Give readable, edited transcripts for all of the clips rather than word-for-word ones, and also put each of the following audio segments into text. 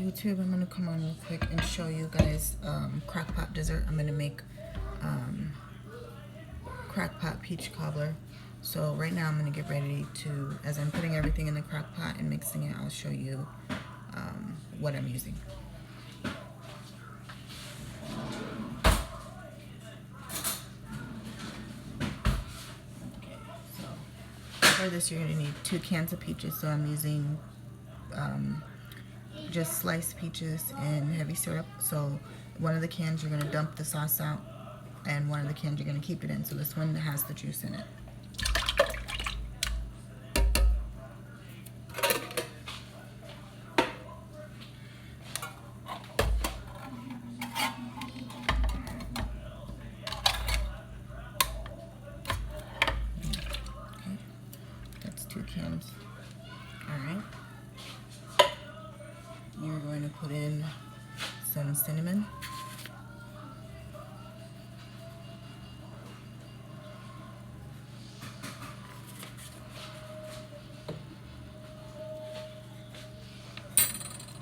YouTube, I'm gonna come on real quick and show you guys Crockpot dessert. I'm gonna make Crockpot peach cobbler. So right now I'm gonna get ready to, as I'm putting everything in the Crockpot and mixing it, I'll show you what I'm using. Okay, so for this you're gonna need 2 cans of peaches. So I'm using just sliced peaches and heavy syrup. So one of the cans you're gonna dump the sauce out, and one of the cans you're gonna keep it in. So this one has the juice in it. Okay, that's 2 cans. All right. You're going to put in some cinnamon,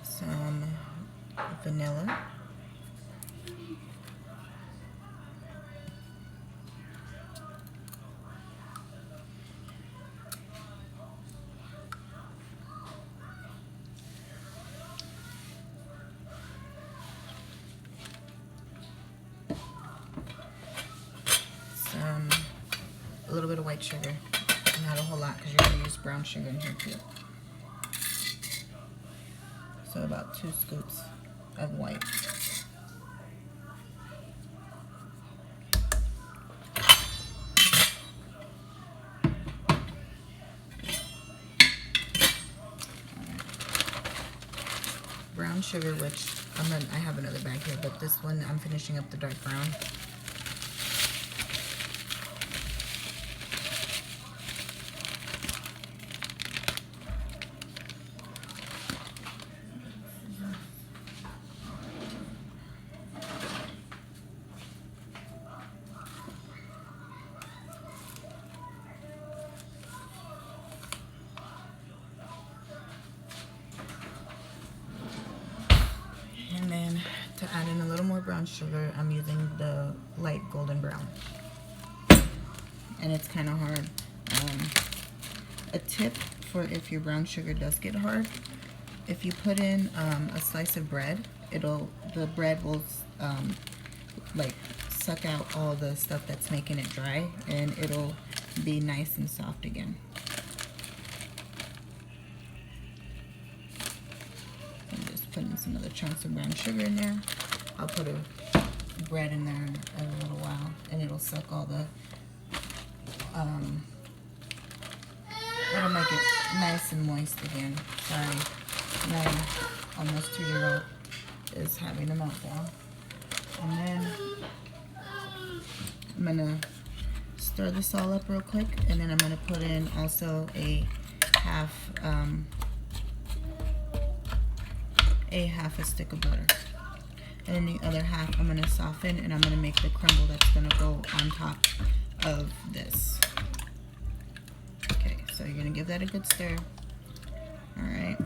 some vanilla, a little bit of white sugar, not a whole lot because you're going to use brown sugar in here too. So about 2 scoops of white. Brown sugar, which I have another bag here, but this one I'm finishing up the dark brown. And then to add in a little more brown sugar, I'm using the light golden brown. And it's kind of hard. A tip for if your brown sugar does get hard, if you put in a slice of bread, the bread will like suck out all the stuff that's making it dry, and it'll be nice and soft again. Putting some other chunks of brown sugar in there. I'll put a bread in there in a little while, and it'll suck all the, it'll make it nice and moist again. Sorry, my almost 2-year-old is having a meltdown. And then I'm gonna stir this all up real quick, and then I'm gonna put in also a half a stick of butter, and then the other half I'm going to soften, and I'm going to make the crumble that's going to go on top of this. Okay, so you're going to give that a good stir. All right,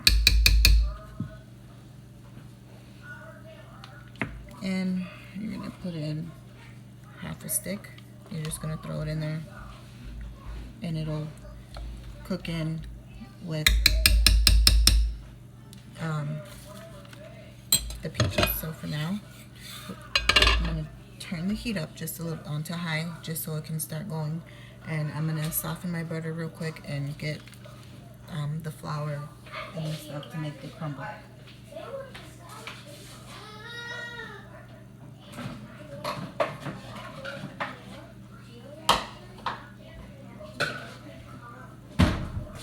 and you're going to put in half a stick. You're just going to throw it in there, and it'll cook in with the peaches. So for now, I'm going to turn the heat up just a little onto high, just so it can start going, and I'm going to soften my butter real quick and get the flour and the stuff to make the crumble.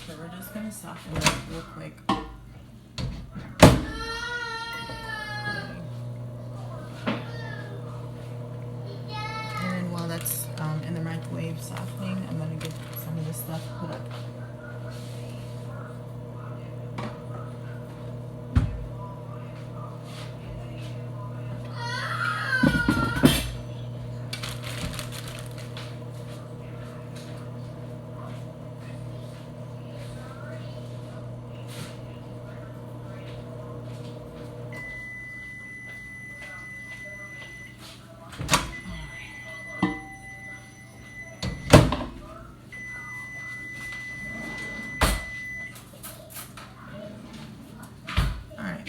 So we're just going to soften it real quick. That's in the microwave softening, I'm going to get some of this stuff put up.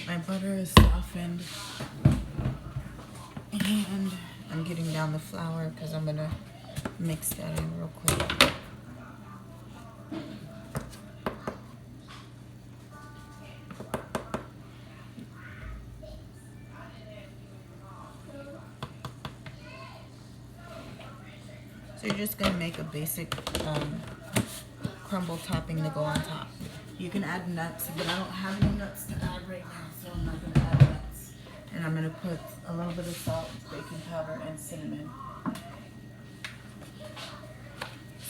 My butter is softened. And I'm getting down the flour because I'm going to mix that in real quick. So you're just going to make a basic crumble topping to go on top. You can add nuts, but I don't have any nuts to add right now, so I'm not going to add nuts. And I'm going to put a little bit of salt, baking powder, and cinnamon.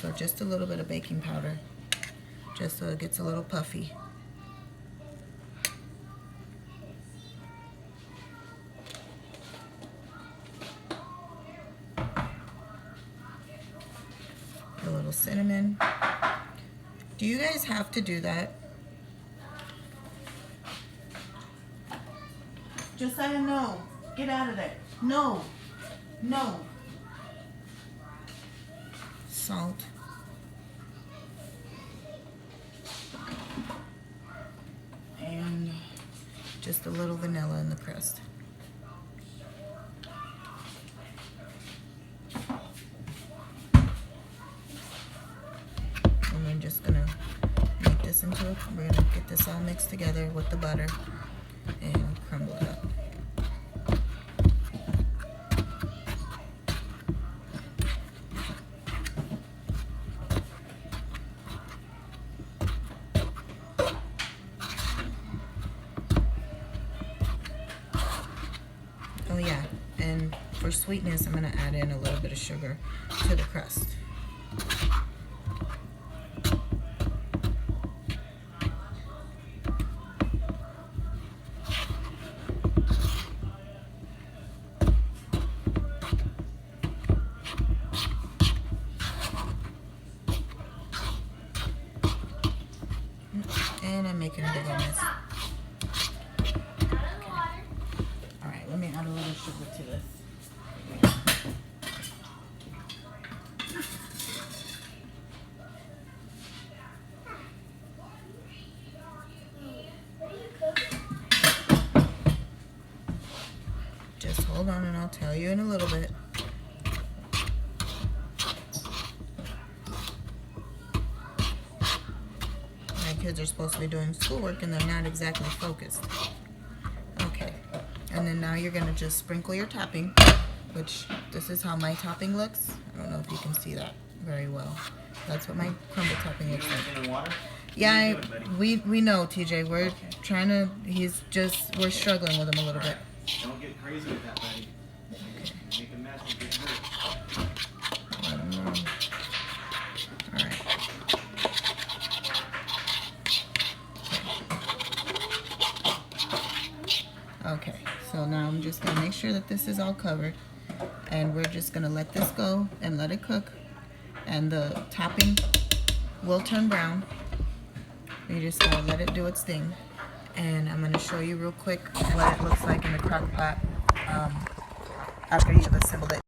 So just a little bit of baking powder, just so it gets a little puffy. A little cinnamon. Do you guys have to do that? Josiah, no. Get out of there. No. No. Salt. And just a little vanilla in the crust. And we're just gonna make this into it. We're gonna get this all mixed together with the butter and crumble it up. Oh yeah, and for sweetness, I'm gonna add in a little bit of sugar to the crust. And I'm making a big old mess. Alright, let me add a little sugar to this. Just hold on and I'll tell you in a little bit. Kids are supposed to be doing schoolwork and they're not exactly focused. Okay, and then now you're going to just sprinkle your topping, which this is how my topping looks. I don't know if you can see that very well. That's what my crumble topping looks like. Yeah, we know, TJ. We're trying to, we're struggling with him a little bit. Don't get crazy with that, buddy. Okay. Make a mess and get hurt. Let him know. Alright. Okay, so now I'm just going to make sure that this is all covered, and we're just going to let this go and let it cook, and the topping will turn brown. You just got to let it do its thing, and I'm going to show you real quick what it looks like in the crock pot after you've assembled it.